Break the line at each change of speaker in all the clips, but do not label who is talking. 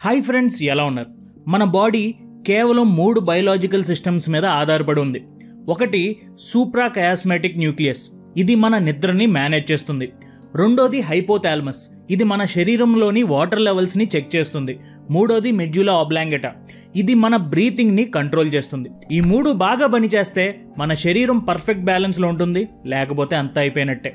Hi friends, ఎలా ఉన్నారు? మన బాడీ కేవలం 3 బయోలాజికల్ సిస్టమ్స్ మీద ఆధారపడి ఉంది. ఒకటి సూప్రాకయాస్మాటిక్ న్యూక్లియస్, ఇది మన నిద్రని మేనేజ్ చేస్తుంది. రెండోది హైపోథాలమస్, ఇది మన శరీరంలోని వాటర్ లెవెల్స్ని చెక్ చేస్తుంది. మూడోది మెడ్యులా ఆబ్లాంగేటా, ఇది మన బ్రీతింగ్ని కంట్రోల్ చేస్తుంది. ఈ 3 బాగా పనిచేస్తే మన శరీరం పర్ఫెక్ట్ బ్యాలెన్స్లో ఉంటుంది, లేకపోతే అంతా అయిపోయినట్టే.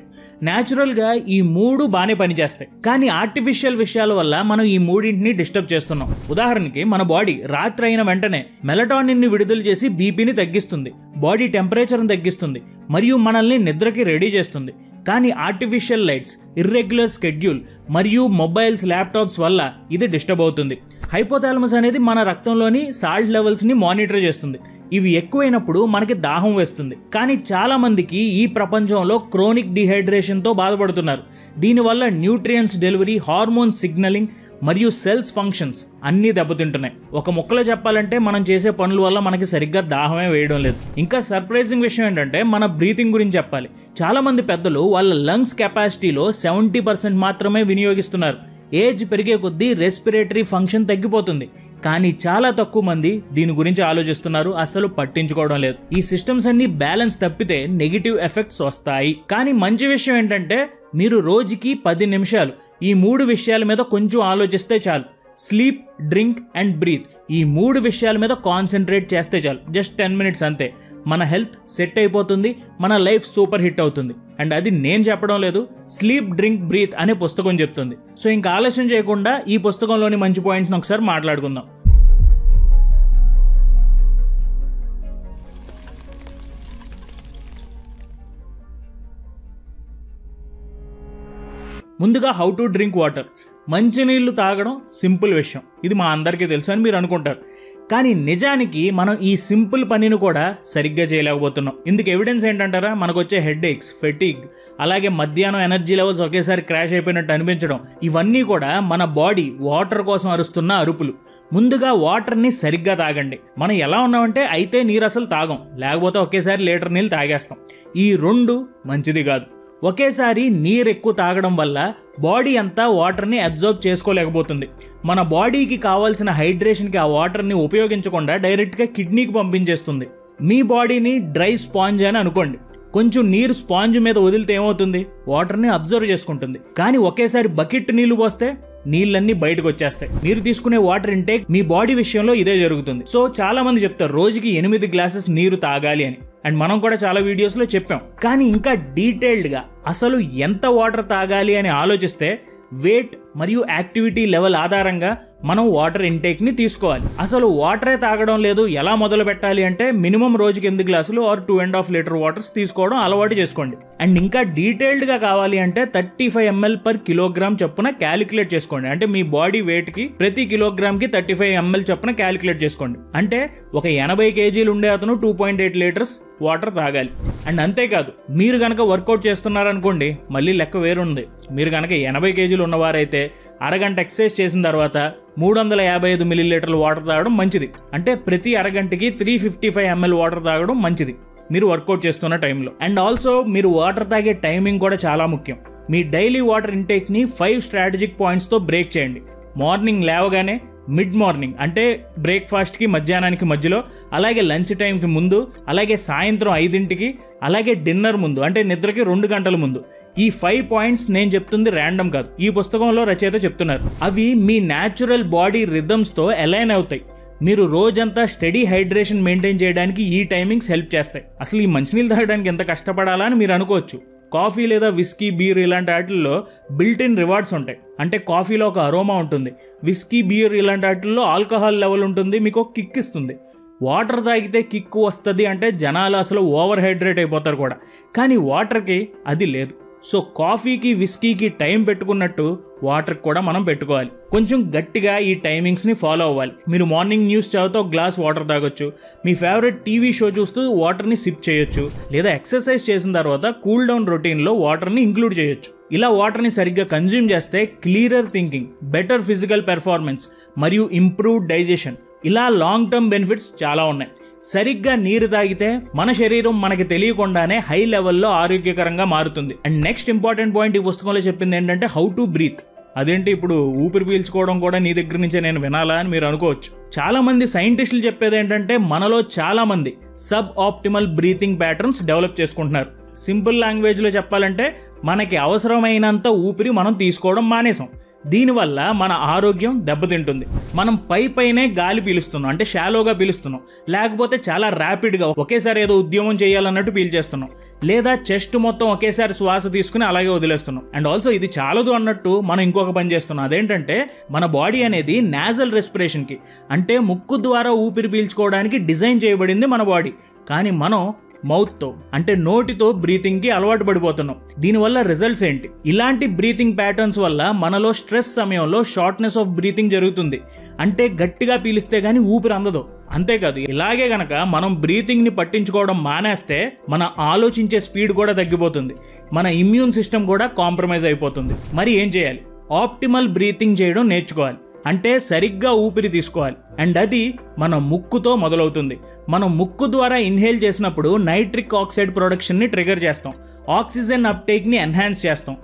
న్యాచురల్గా ఈ 3 బాగానే పనిచేస్తాయి, కానీ ఆర్టిఫిషియల్ విషయాల వల్ల మనం ఈ 3ని డిస్టర్బ్ చేస్తున్నాం. ఉదాహరణకి మన బాడీ రాత్రి అయిన వెంటనే మెలటానిన్ని విడుదల చేసి బీపీని తగ్గిస్తుంది, బాడీ టెంపరేచర్ని తగ్గిస్తుంది మరియు మనల్ని నిద్రకి రెడీ చేస్తుంది. కానీ ఆర్టిఫిషియల్ లైట్స్, ఇర్రెగ్యులర్ స్కెడ్యూల్ మరియు మొబైల్స్, ల్యాప్టాప్స్ వల్ల ఇది డిస్టర్బ్ అవుతుంది. హైపోథాలమస్ అనేది మన రక్తంలోని సాల్ట్ లెవెల్స్ని మానిటర్ చేస్తుంది. ఇవి ఎక్కువైనప్పుడు మనకి దాహం వేస్తుంది. కానీ చాలామందికి ఈ ప్రపంచంలో క్రోనిక్ డిహైడ్రేషన్తో బాధపడుతున్నారు. దీనివల్ల న్యూట్రియంట్స్ డెలివరీ, హార్మోన్ సిగ్నలింగ్ మరియు సెల్స్ ఫంక్షన్స్ అన్నీ దెబ్బతింటున్నాయి. ఒక ముక్కలో చెప్పాలంటే మనం చేసే పనుల వల్ల మనకి సరిగ్గా దాహమే వేయడం లేదు. ఇంకా సర్ప్రైజింగ్ విషయం ఏంటంటే మన బ్రీతింగ్ గురించి చెప్పాలి. చాలామంది పెద్దలు వాళ్ళ లంగ్స్ కెపాసిటీలో 70% మాత్రమే వినియోగిస్తున్నారు. ఏజ్ పెరిగే కొద్దీ రెస్పిరేటరీ ఫంక్షన్ తగ్గిపోతుంది, కానీ చాలా తక్కువ మంది దీని గురించి ఆలోచిస్తున్నారు, అసలు పట్టించుకోవడం లేదు. ఈ సిస్టమ్స్ అన్ని బ్యాలెన్స్ తప్పితే నెగిటివ్ ఎఫెక్ట్స్ వస్తాయి. కానీ మంచి విషయం ఏంటంటే మీరు రోజుకి 10 నిమిషాలు ఈ 3 విషయాల మీద కొంచెం ఆలోచిస్తే చాలు. స్లీప్, డ్రింక్ అండ్ బ్రీత్, ఈ 3 విషయాల మీద కాన్సన్ట్రేట్ చేస్తే చాలు. జస్ట్ 10 minutes అంతే, మన హెల్త్ సెట్ అయిపోతుంది, మన లైఫ్ సూపర్ హిట్ అవుతుంది. అండ్ అది నేను చెప్పడం లేదు, స్లీప్, డ్రింక్, బ్రీత్ అనే పుస్తకం చెప్తుంది. సో ఇంకా ఆలస్యం చేయకుండా ఈ పుస్తకంలోని మంచి పాయింట్స్ని ఒకసారి మాట్లాడుకుందాం. ముందుగా హౌ టు డ్రింక్ వాటర్. మంచినీళ్ళు తాగడం సింపుల్ విషయం, ఇది మా అందరికీ తెలుసు అని మీరు అనుకుంటారు. కానీ నిజానికి మనం ఈ సింపుల్ పనిని కూడా సరిగ్గా చేయలేకపోతున్నాం. ఇందుకు ఎవిడెన్స్ ఏంటంటారా? మనకు వచ్చే హెడ్ ఏక్స్, ఫెటిగ్, అలాగే మధ్యాహ్నం ఎనర్జీ లెవెల్స్ ఒకేసారి క్రాష్ అయిపోయినట్టు అనిపించడం, ఇవన్నీ కూడా మన బాడీ వాటర్ కోసం అరుస్తున్న అరుపులు. ముందుగా వాటర్ని సరిగ్గా తాగండి. మనం ఎలా ఉన్నామంటే అయితే నీరు అసలు తాగం, లేకపోతే ఒకేసారి లీటర్ నీళ్ళు తాగేస్తాం. ఈ 2 మంచిది కాదు. ఒకేసారి నీరు ఎక్కువ తాగడం వల్ల బాడీ అంతా వాటర్ని అబ్జర్వ్ చేసుకోలేకపోతుంది. మన బాడీకి కావాల్సిన హైడ్రేషన్కి ఆ వాటర్ని ఉపయోగించకుండా డైరెక్ట్గా కిడ్నీకి పంపించేస్తుంది. మీ బాడీని డ్రై స్పాంజ్ అని అనుకోండి. కొంచెం నీరు స్పాంజ్ మీద వదిలితే ఏమవుతుంది? వాటర్ని అబ్జర్వ్ చేసుకుంటుంది. కానీ ఒకేసారి బకెట్ నీళ్లు పోస్తే నీళ్ళన్నీ బయటకు వచ్చేస్తాయి. మీరు తీసుకునే వాటర్ ఇంటేక్ మీ బాడీ విషయంలో ఇదే జరుగుతుంది. సో చాలా మంది చెప్తారు రోజుకి 8 గ్లాసెస్ నీరు తాగాలి అని. అండ్ మనం కూడా చాలా వీడియోస్లో చెప్పాం. కానీ ఇంకా డీటెయిల్డ్గా అసలు ఎంత వాటర్ తాగాలి అని ఆలోచిస్తే వెయిట్ మరియు యాక్టివిటీ లెవెల్ ఆధారంగా మనం వాటర్ ఇంటేక్ని తీసుకోవాలి. అసలు వాటరే తాగడం లేదు, ఎలా మొదలు పెట్టాలి అంటే మినిమం రోజుకి 8 గ్లాసులు ఆర్ 2.5 లీటర్ వాటర్స్ తీసుకోవడం అలవాటు చేసుకోండి. అండ్ ఇంకా డీటెయిల్డ్గా కావాలి అంటే 35 ml పర్ కిలోగ్రామ్ చొప్పున క్యాలిక్యులేట్ చేసుకోండి. అంటే మీ బాడీ వెయిట్కి ప్రతి కిలోగ్రామ్కి 35 ml చొప్పున క్యాలిక్యులేట్ చేసుకోండి. అంటే ఒక 80 kg ఉండే అతను 2.8 లీటర్స్ వాటర్ తాగాలి. అండ్ అంతేకాదు, మీరు కనుక వర్కౌట్ చేస్తున్నారనుకోండి, మళ్ళీ లెక్క వేరుంది. మీరు కనుక 80 kg ఉన్నవారైతే అరగంట ఎక్సర్సైజ్ చేసిన తర్వాత 355 ml వాటర్ తాగడం మంచిది. అంటే ప్రతి అరగంటకి 355 ml వాటర్ తాగడం మంచిది మీరు వర్కౌట్ చేస్తున్న టైంలో. అండ్ ఆల్సో మీరు వాటర్ తాగే టైమింగ్ కూడా చాలా ముఖ్యం. మీ డైలీ వాటర్ ఇంటేక్ని 5 స్ట్రాటజిక్ పాయింట్స్తో బ్రేక్ చేయండి. మార్నింగ్ లేవగానే, మిడ్ మార్నింగ్ అంటే బ్రేక్ఫాస్ట్కి మధ్యాహ్నానికి మధ్యలో, అలాగే లంచ్ టైంకి ముందు, అలాగే సాయంత్రం 5ంటికి, అలాగే డిన్నర్ ముందు అంటే నిద్రకి 2 గంటల ముందు. ఈ 5 పాయింట్స్ నేను చెప్తుంది ర్యాండమ్ కాదు, ఈ పుస్తకంలో రచయిత చెప్తున్నారు. అవి మీ న్యాచురల్ బాడీ రిథమ్స్తో అలైన్ అవుతాయి. మీరు రోజంతా స్టడీ హైడ్రేషన్ మెయింటైన్ చేయడానికి ఈ టైమింగ్స్ హెల్ప్ చేస్తాయి. అసలు ఈ మంచినీళ్ళు తాగడానికి ఎంత కష్టపడాలా అని మీరు అనుకోవచ్చు. కాఫీ లేదా విస్కీ, బీర్ ఇలాంటి వాటిల్లో బిల్ట్ ఇన్ రివార్డ్స్ ఉంటాయి. అంటే కాఫీలో ఒక అరోమా ఉంటుంది, విస్కీ, బీర్ ఇలాంటి వాటిల్లో ఆల్కహాల్ లెవెల్ ఉంటుంది, మీకు ఒక కిక్ ఇస్తుంది. వాటర్ తాగితే కిక్ వస్తుంది అంటే జనాలు అసలు ఓవర్ హైడ్రేట్ అయిపోతారు కూడా. కానీ వాటర్కి అది లేదు. సో కాఫీకి, విస్కీకి టైం పెట్టుకున్నట్టు వాటర్కి కూడా మనం పెట్టుకోవాలి. కొంచెం గట్టిగా ఈ టైమింగ్స్ని ఫాలో అవ్వాలి. మీరు మార్నింగ్ న్యూస్ చదువుతూ ఒక గ్లాస్ వాటర్ తాగొచ్చు, మీ ఫేవరెట్ టీవీ షో చూస్తూ వాటర్ని సిప్ చేయొచ్చు, లేదా ఎక్సర్సైజ్ చేసిన తర్వాత కూల్ డౌన్ రొటీన్లో వాటర్ని ఇంక్లూడ్ చేయొచ్చు. ఇలా వాటర్ని సరిగ్గా కన్జ్యూమ్ చేస్తే clearer thinking, better physical performance మరియు ఇంప్రూవ్డ్ డైజెషన్, ఇలా లాంగ్ టర్మ్ బెనిఫిట్స్ చాలా ఉన్నాయి. సరిగ్గా నీరు తాగితే మన శరీరం మనకి తెలియకుండానే హై లెవెల్లో ఆరోగ్యకరంగా మారుతుంది. అండ్ నెక్స్ట్ ఇంపార్టెంట్ పాయింట్ ఈ పుస్తకంలో చెప్పింది ఏంటంటే హౌ టు బ్రీత్. అదేంటి ఇప్పుడు ఊపిరి పీల్చుకోవడం కూడా నీ దగ్గర నుంచే నేను వినాలా అని మీరు అనుకోవచ్చు. చాలా మంది సైంటిస్టులు చెప్పేది ఏంటంటే మనలో చాలా మంది sub optimal breathing patterns develop చేసుకుంటున్నారు. సింపుల్ లాంగ్వేజ్లో చెప్పాలంటే మనకి అవసరమైనంత ఊపిరి మనం తీసుకోవడం మానేసాం. దీనివల్ల మన ఆరోగ్యం దెబ్బతింటుంది. మనం పైనే గాలి పీలుస్తున్నాం, అంటే షాలోగా పీలుస్తున్నాం, లేకపోతే చాలా ర్యాపిడ్గా ఒకేసారి ఏదో ఉద్యమం చేయాలన్నట్టు పీల్చేస్తున్నాం, లేదా చెస్ట్ మొత్తం ఒకేసారి శ్వాస తీసుకుని అలాగే వదిలేస్తున్నాం. అండ్ ఆల్సో ఇది చాలదు అన్నట్టు మనం ఇంకొక పని చేస్తున్నాం. అదేంటంటే మన బాడీ అనేది నాజల్ రెస్పిరేషన్కి, అంటే ముక్కు ద్వారా ఊపిరి పీల్చుకోవడానికి డిజైన్ చేయబడింది మన బాడీ. కానీ మనం మౌత్తో, అంటే నోటితో బ్రీతింగ్కి అలవాటు పడిపోతున్నాం. దీనివల్ల రిజల్ట్స్ ఏంటి? ఇలాంటి బ్రీతింగ్ ప్యాటర్న్స్ వల్ల మనలో స్ట్రెస్ సమయంలో షార్ట్నెస్ ఆఫ్ బ్రీతింగ్ జరుగుతుంది, అంటే గట్టిగా పీలిస్తే కానీ ఊపిరి అందదు. అంతేకాదు, ఇలాగే గనక మనం బ్రీతింగ్ని పట్టించుకోవడం మానేస్తే మన ఆలోచించే స్పీడ్ కూడా తగ్గిపోతుంది, మన ఇమ్యూన్ సిస్టమ్ కూడా కాంప్రమైజ్ అయిపోతుంది. మరి ఏం చేయాలి? ఆప్టిమల్ బ్రీతింగ్ చేయడం నేర్చుకోవాలి. అంటే సరిగ్గా ఊపిరి తీసుకోవాలి. అండ్ అది మన ముక్కుతో మొదలవుతుంది. మనం ముక్కు ద్వారా ఇన్హేల్ చేసినప్పుడు నైట్రిక్ ఆక్సైడ్ ప్రొడక్షన్ని ట్రిగర్ చేస్తాం, ఆక్సిజన్ అప్టేక్ని ఎన్హాన్స్ చేస్తాం.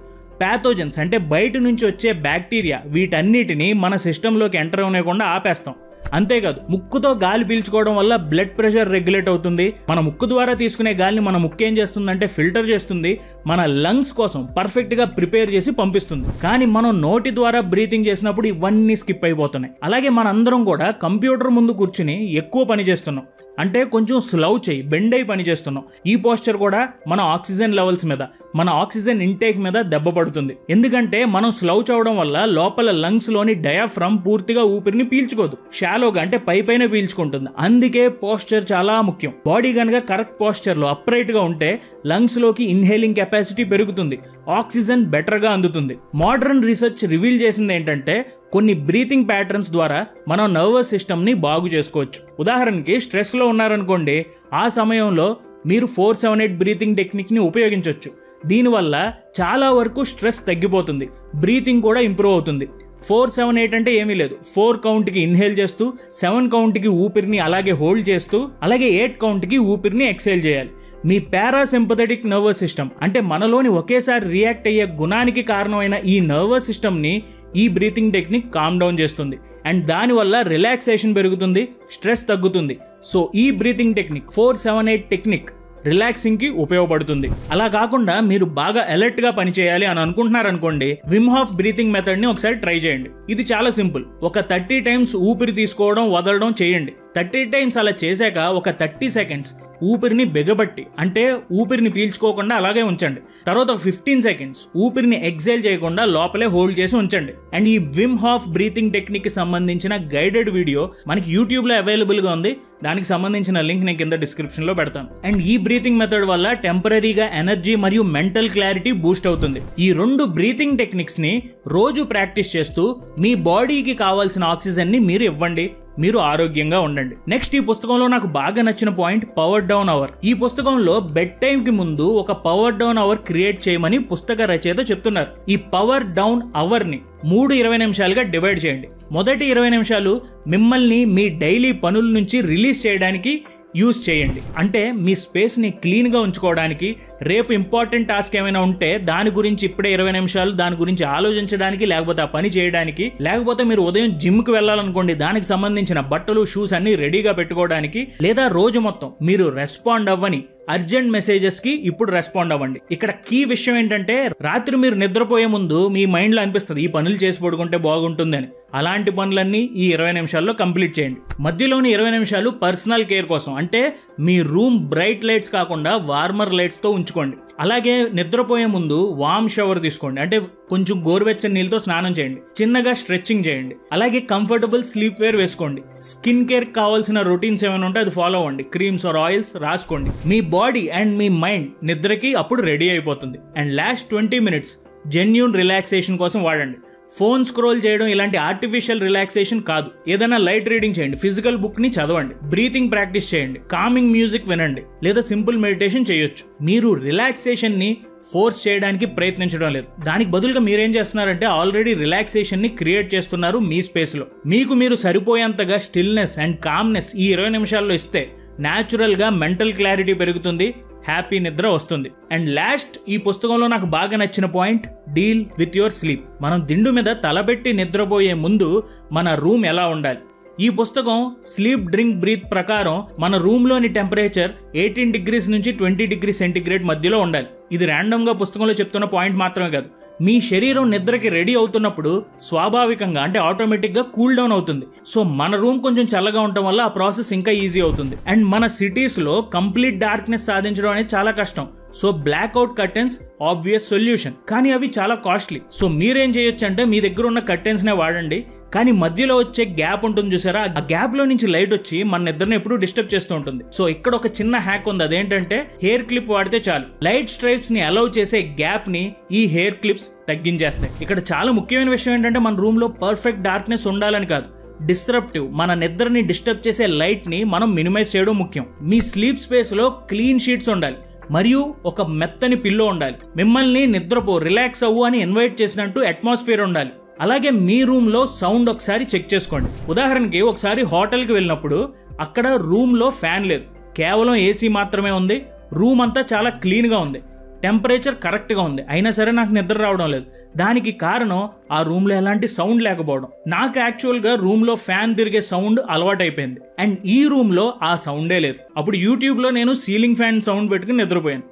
ప్యాథోజన్స్ అంటే బయట నుంచి వచ్చే బ్యాక్టీరియా వీటన్నిటిని మన సిస్టంలోకి ఎంటర్ అవ్వకుండా ఆపేస్తాం. అంతేకాదు, ముక్కుతో గాలి పీల్చుకోవడం వల్ల బ్లడ్ ప్రెషర్ రెగ్యులేట్ అవుతుంది. మన ముక్కు ద్వారా తీసుకునే గాలిని మన ముక్కు ఏం చేస్తుందంటే ఫిల్టర్ చేస్తుంది, మన లంగ్స్ కోసం పర్ఫెక్ట్గా ప్రిపేర్ చేసి పంపిస్తుంది. కానీ మనం నోటి ద్వారా బ్రీతింగ్ చేసినప్పుడు ఇవన్నీ స్కిప్ అయిపోతున్నాయి. అలాగే మనందరం కూడా కంప్యూటర్ ముందు కూర్చుని ఎక్కువ పని చేస్తున్నాం, అంటే కొంచెం స్లౌచ్ అయ్యి బెండ్ అయి పని చేస్తున్నాం. ఈ పోస్చర్ కూడా మన ఆక్సిజన్ లెవెల్స్ మీద, మన ఆక్సిజన్ ఇంటేక్ మీద దెబ్బ పడుతుంది. ఎందుకంటే మనం స్లౌచ్ అవడం వల్ల లోపల లంగ్స్ లోని డయాఫ్రమ్ పూర్తిగా ఊపిరిని పీల్చుకోదు, షాలోగా అంటే పైన పీల్చుకుంటుంది. అందుకే పోస్చర్ చాలా ముఖ్యం. బాడీ కనుక కరెక్ట్ పోస్చర్ లో అప్రైట్ గా ఉంటే లంగ్స్ లోకి ఇన్హేలింగ్ కెపాసిటీ పెరుగుతుంది, ఆక్సిజన్ బెటర్ గా అందుతుంది. మోడర్న్ రీసెర్చ్ రివీల్ చేసింది ఏంటంటే కొన్ని బ్రీతింగ్ ప్యాటర్న్స్ ద్వారా మనం నర్వస్ సిస్టమ్ని బాగు చేసుకోవచ్చు. ఉదాహరణకి స్ట్రెస్లో ఉన్నారనుకోండి, ఆ సమయంలో మీరు 4-7-8 బ్రీతింగ్ టెక్నిక్ని ఉపయోగించవచ్చు. దీనివల్ల చాలా వరకు స్ట్రెస్ తగ్గిపోతుంది, బ్రీతింగ్ కూడా ఇంప్రూవ్ అవుతుంది. 4-7-8 అంటే ఏమీ లేదు, 4 కౌంట్కి ఇన్హేల్ చేస్తూ 7 కౌంట్కి ఊపిరిని అలాగే హోల్డ్ చేస్తూ అలాగే 8 కౌంట్కి ఊపిరిని ఎక్సేల్ చేయాలి. మీ పారాసింపథెటిక్ నర్వస్ సిస్టమ్, అంటే మనలోని ఒకేసారి రియాక్ట్ అయ్యే గుణానికి కారణమైన ఈ నర్వస్ సిస్టమ్ని ఈ బ్రీతింగ్ టెక్నిక్ కామ్ డౌన్ చేస్తుంది. అండ్ దానివల్ల రిలాక్సేషన్ పెరుగుతుంది, స్ట్రెస్ తగ్గుతుంది. సో ఈ బ్రీతింగ్ టెక్నిక్ 4-7-8 టెక్నిక్ రిలాక్సింగ్కి ఉపయోగపడుతుంది. అలా కాకుండా మీరు బాగా అలర్ట్గా పనిచేయాలి అని అనుకుంటున్నారనుకోండి, విమ్ హాఫ్ బ్రీతింగ్ మెథడ్ని ఒకసారి ట్రై చేయండి. ఇది చాలా సింపుల్. ఒక 30 టైమ్స్ ఊపిరి తీసుకోవడం వదలడం చేయండి. 30 టైమ్స్ అలా చేశాక ఒక 30 సెకండ్స్ ఊపిరిని బిగబట్టి, అంటే ఊపిరిని పీల్చుకోకుండా అలాగే ఉంచండి. తర్వాత ఒక 15 సెకండ్స్ ఊపిరిని ఎక్సేల్ చేయకుండా లోపలే హోల్డ్ చేసి ఉంచండి. అండ్ ఈ విమ్ హాఫ్ బ్రీతింగ్ టెక్నిక్ కి సంబంధించిన గైడెడ్ వీడియో మనకి యూట్యూబ్లో అవైలబుల్గా ఉంది. దానికి సంబంధించిన లింక్ నేను కింద డిస్క్రిప్షన్లో పెడతాను. అండ్ ఈ బ్రీతింగ్ మెథడ్ వల్ల టెంపరీగా ఎనర్జీ మరియు మెంటల్ క్లారిటీ బూస్ట్ అవుతుంది. ఈ 2 బ్రీతింగ్ టెక్నిక్స్ని రోజు ప్రాక్టీస్ చేస్తూ మీ బాడీకి కావాల్సిన ఆక్సిజన్ని మీరు ఇవ్వండి, మీరు ఆరోగ్యంగా ఉండండి. నెక్స్ట్, ఈ పుస్తకంలో నాకు బాగా నచ్చిన పాయింట్ పవర్ డౌన్ అవర్. ఈ పుస్తకంలో బెడ్ టైం కి ముందు ఒక పవర్ డౌన్ అవర్ క్రియేట్ చేయమని పుస్తక రచయిత చెప్తున్నారు. ఈ పవర్ డౌన్ అవర్ ని 3 20 నిమిషాలుగా డివైడ్ చేయండి. మొదటి 20 నిమిషాలు మిమ్మల్ని మీ డైలీ పనుల నుంచి రిలీజ్ చేయడానికి యూజ్ చేయండి. అంటే మీ స్పేస్ని క్లీన్గా ఉంచుకోవడానికి, రేపు ఇంపార్టెంట్ టాస్క్ ఏమైనా ఉంటే దాని గురించి ఇప్పుడే 20 నిమిషాలు దాని గురించి ఆలోచించడానికి, లేకపోతే ఆ పని చేయడానికి, లేకపోతే మీరు ఉదయం జిమ్కి వెళ్ళాలనుకోండి, దానికి సంబంధించిన బట్టలు షూస్ అన్ని రెడీగా పెట్టుకోవడానికి, లేదా రోజు మొత్తం మీరు రెస్పాండ్ అవ్వని అర్జెంట్ మెసేజెస్కి ఇప్పుడు రెస్పాండ్ అవ్వండి. ఇక్కడ కీ విషయం ఏంటంటే, రాత్రి మీరు నిద్రపోయే ముందు మీ మైండ్లో అనిపిస్తుంది ఈ పనులు చేసి పడుకుంటే బాగుంటుందని. అలాంటి పనులన్నీ ఈ 20 నిమిషాల్లో కంప్లీట్ చేయండి. మధ్యలోని 20 నిమిషాలు పర్సనల్ కేర్ కోసం, అంటే మీ రూమ్ బ్రైట్ లైట్స్ కాకుండా వార్మర్ లైట్స్తో ఉంచుకోండి. అలాగే నిద్రపోయే ముందు వార్మ్ షవర్ తీసుకోండి, అంటే కొంచెం గోరువెచ్చని నీళ్ళతో స్నానం చేయండి, చిన్నగా స్ట్రెచ్చింగ్ చేయండి. అలాగే కంఫర్టబుల్ స్లీప్ వేర్ వేసుకోండి. స్కిన్ కేర్ కావాల్సిన రొటీన్స్ ఏమైనా ఉంటే అది ఫాలో అవ్వండి, క్రీమ్స్ ఆర్ ఆయిల్స్ రాసుకోండి. మీ బాడీ అండ్ మీ మైండ్ నిద్రకి అప్పుడు రెడీ అయిపోతుంది. And last 20 minutes genuine relaxation కోసం వాడండి. ఫోన్ స్క్రోల్ చేయడం ఇలాంటి ఆర్టిఫిషియల్ రిలాక్సేషన్ కాదు. ఏదైనా లైట్ రీడింగ్ చేయండి, ఫిజికల్ బుక్ ని చదవండి, బ్రీతింగ్ ప్రాక్టీస్ చేయండి, కామింగ్ మ్యూజిక్ వినండి, లేదా సింపుల్ మెడిటేషన్ చేయొచ్చు. మీరు రిలాక్సేషన్ ని ఫోర్స్ చేయడానికి ప్రయత్నించడం లేదు. దానికి బదులుగా మీరేం చేస్తున్నారంటే ఆల్రెడీ రిలాక్సేషన్ ని క్రియేట్ చేస్తున్నారు మీ స్పేస్ లో. మీకు మీరు సరిపోయేంతగా స్టిల్నెస్ అండ్ కామ్నెస్ ఈ 20 నిమిషాల్లో ఇస్తే న్యాచురల్ గా మెంటల్ క్లారిటీ పెరుగుతుంది, హ్యాపీ నిద్ర వస్తుంది. అండ్ లాస్ట్, ఈ పుస్తకంలో నాకు బాగా నచ్చిన point, deal with your sleep. మనం దిండు మీద తలబెట్టి నిద్రపోయే ముందు మన రూమ్ ఎలా ఉండాలి? ఈ పుస్తకం స్లీప్ డ్రింక్ బ్రీత్ ప్రకారం మన రూమ్లోని టెంపరేచర్ 18 degrees నుంచి 20 degrees సెంటిగ్రేడ్ మధ్యలో ఉండాలి. ఇది ర్యాండమ్గా పుస్తకంలో చెప్తున్న పాయింట్ మాత్రమే కాదు. మీ శరీరం నిద్రకి రెడీ అవుతున్నప్పుడు స్వాభావికంగా అంటే ఆటోమేటిక్గా కూల్ డౌన్ అవుతుంది. సో మన రూమ్ కొంచెం చల్లగా ఉండటం వల్ల ఆ ప్రాసెస్ ఇంకా ఈజీ అవుతుంది. అండ్ మన సిటీస్లో కంప్లీట్ డార్క్నెస్ సాధించడం అనేది చాలా కష్టం. So blackout curtains obvious solution, కానీ అవి చాలా కాస్ట్లీ. సో మీరేం చేయొచ్చు అంటే మీ దగ్గర ఉన్న కర్టెన్స్నే వాడండి, కానీ మధ్యలో వచ్చే గ్యాప్ ఉంటుంది చూసారా, ఆ గ్యాప్ లో నుంచి లైట్ వచ్చి మన నిద్రని ఎప్పుడు డిస్టర్బ్ చేస్తూ ఉంటుంది. సో ఇక్కడ ఒక చిన్న హ్యాక్ ఉంది, అదేంటంటే హెయిర్ క్లిప్ వాడితే చాలు. లైట్ స్ట్రైప్స్ ని అలౌ చేసే గ్యాప్ ని ఈ హెయిర్ క్లిప్స్ తగ్గించేస్తాయి. ఇక్కడ చాలా ముఖ్యమైన విషయం ఏంటంటే మన రూమ్ లో పర్ఫెక్ట్ డార్క్నెస్ ఉండాలని కాదు, డిస్ట్రప్టివ్ మన నిద్రని డిస్టర్బ్ చేసే లైట్ ని మనం మినిమైజ్ చేయడం ముఖ్యం. మీ స్లీప్ స్పేస్ లో క్లీన్ షీట్స్ ఉండాలి మరియు ఒక మెత్తని పిల్లో ఉండాలి. మిమ్మల్ని నిద్రపో, రిలాక్స్ అవ్వు అని ఇన్వైట్ చేసినట్టు అట్మాస్ఫియర్ ఉండాలి. అలాగే మీ రూమ్లో సౌండ్ ఒకసారి చెక్ చేసుకోండి. ఉదాహరణకి ఒకసారి హోటల్కి వెళ్ళినప్పుడు అక్కడ రూమ్లో ఫ్యాన్ లేదు, కేవలం ఏసీ మాత్రమే ఉంది. రూమ్ అంతా చాలా క్లీన్గా ఉంది, టెంపరేచర్ కరెక్ట్గా ఉంది, అయినా సరే నాకు నిద్ర రావడం లేదు. దానికి కారణం ఆ రూమ్లో ఎలాంటి సౌండ్ లేకపోవడం. నాకు యాక్చువల్గా రూమ్లో ఫ్యాన్ తిరిగే సౌండ్ అలవాటైపోయింది అండ్ ఈ రూమ్లో ఆ సౌండే లేదు. అప్పుడు యూట్యూబ్లో నేను సీలింగ్ ఫ్యాన్ సౌండ్ పెట్టుకుని నిద్రపోయాను.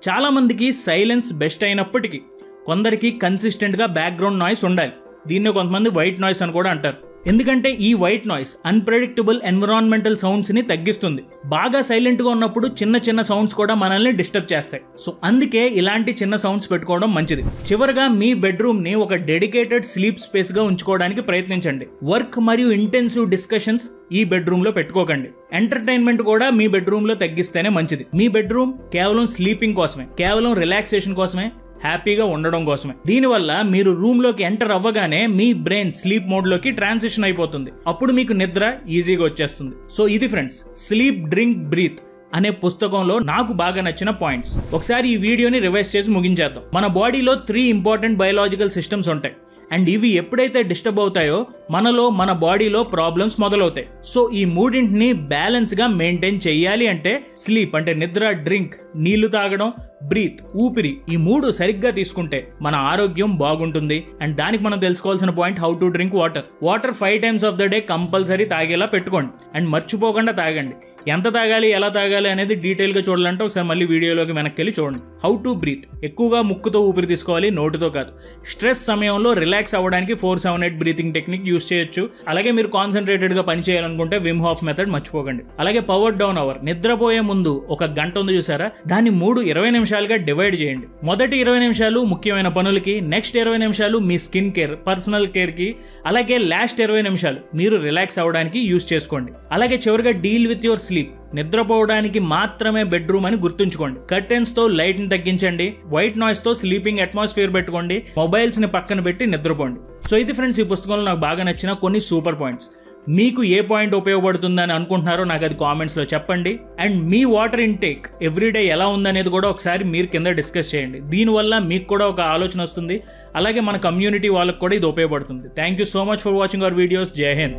చాలామందికి సైలెన్స్ బెస్ట్ అయినప్పటికీ కొందరికి కన్సిస్టెంట్గా బ్యాక్గ్రౌండ్ నాయిస్ ఉండాలి. దీన్ని కొంతమంది వైట్ నాయిస్ అని కూడా అంటారు. ఎందుకంటే ఈ white noise unpredictable environmental sounds ని తగ్గిస్తుంది. బాగా సైలెంట్ గా ఉన్నప్పుడు చిన్న చిన్న సౌండ్స్ కూడా మనల్ని డిస్టర్బ్ చేస్తాయి. సో అందుకే ఇలాంటి చిన్న సౌండ్స్ పెట్టుకోవడం మంచిది. చివరగా మీ బెడ్రూమ్ ని ఒక డెడికేటెడ్ స్లీప్ స్పేస్ గా ఉంచుకోవడానికి ప్రయత్నించండి. వర్క్ మరియు ఇంటెన్సివ్ డిస్కషన్స్ ఈ బెడ్రూమ్ లో పెట్టుకోకండి. ఎంటర్టైన్మెంట్ కూడా మీ బెడ్రూమ్ లో తగ్గిస్తేనే మంచిది. మీ బెడ్రూమ్ కేవలం స్లీపింగ్ కోసమే, కేవలం రిలాక్సేషన్ కోసమే, హ్యాపీగా ఉండడం కోసమే. దీనివల్ల మీరు రూమ్ లోకి ఎంటర్ అవ్వగానే మీ బ్రెయిన్ స్లీప్ మోడ్ లోకి ట్రాన్సిషన్ అయిపోతుంది. అప్పుడు మీకు నిద్ర ఈజీగా వచ్చేస్తుంది. సో ఇది ఫ్రెండ్స్, స్లీప్ డ్రింక్ బ్రీత్ అనే పుస్తకంలో నాకు బాగా నచ్చిన పాయింట్స్. ఒకసారి ఈ వీడియోని రివైజ్ చేసి ముగించేద్దాం. మన బాడీలో 3 ఇంపార్టెంట్ బయలాజికల్ సిస్టమ్స్ ఉంటాయి అండ్ ఇవి ఎప్పుడైతే డిస్టర్బ్ అవుతాయో మన బాడీలో ప్రాబ్లమ్స్ మొదలవుతాయి. సో ఈ మూడింటిని బ్యాలెన్స్ గా మెయింటైన్ చేయాలి అంటే స్లీప్ అంటే నిద్ర, డ్రింక్ నీళ్లు తాగడం, బ్రీత్ ఊపిరి, ఈ 3 సరిగ్గా తీసుకుంటే మన ఆరోగ్యం బాగుంటుంది. అండ్ దానికి మనం తెలుసుకోవాల్సిన point, how to drink water. Water 5 times of the day compulsory తాగేలా పెట్టుకోండి అండ్ మర్చిపోకుండా తాగండి. ఎంత తాగాలి, ఎలా తాగాలి అనేది డీటెయిల్గా చూడాలంటే ఒకసారి మళ్ళీ వీడియోలోకి వెనక్కి వెళ్ళి చూడండి. హౌ టు బ్రీత్, ఎక్కువగా ముక్కుతో ఊపిరి తీసుకోవాలి, నోటితో కాదు. స్ట్రెస్ సమయంలో రిలాక్స్ అవ్వడానికి 4-7-8 బ్రీతింగ్ టెక్నిక్ యూస్ చేయొచ్చు. అలాగే మీరు కాన్సన్ట్రేటెడ్గా పని చేయాలనుకుంటే విమ్ హాఫ్ మెథడ్ మర్చిపోకండి. అలాగే పవర్ డౌన్ అవర్, నిద్రపోయే ముందు 1 గంట ఉంది చూసారా, దాన్ని 3-20 నిమిషాలుగా డివైడ్ చేయండి. మొదటి 20 నిమిషాలు ముఖ్యమైన పనులకి, నెక్స్ట్ 20 నిమిషాలు మీ స్కిన్ కేర్, పర్సనల్ కేర్కి, అలాగే లాస్ట్ 20 నిమిషాలు మీరు రిలాక్స్ అవ్వడానికి యూస్ చేసుకోండి. అలాగే చివరిగా డీల్ విత్ యువర్ స్లీప్, నిద్రపోవడానికి మాత్రమే బెడ్రూమ్ అని గుర్తుంచుకోండి. కర్టెన్స్ తో లైట్ ని తగ్గించండి, వైట్ నాయిస్ తో స్లీపింగ్ అట్మాస్ఫియర్ పెట్టుకోండి, మొబైల్స్ ని పక్కన పెట్టి నిద్రపోండి. సో ఇది ఫ్రెండ్స్, ఈ పుస్తకంలో నాకు బాగా నచ్చిన కొన్ని సూపర్ పాయింట్స్. మీకు ఏ పాయింట్ ఉపయోగపడుతుందని అనుకుంటున్నారో నాకు అది కామెంట్స్లో చెప్పండి. And me water intake everyday ఎలా ఉందనేది కూడా ఒకసారి మీరు కింద డిస్కస్ చేయండి. దీనివల్ల మీకు కూడా ఒక ఆలోచన వస్తుంది, అలాగే మన కమ్యూనిటీ వాళ్ళకి కూడా ఇది ఉపయోగపడుతుంది. Thank you so much for watching our videos. జై హింద్.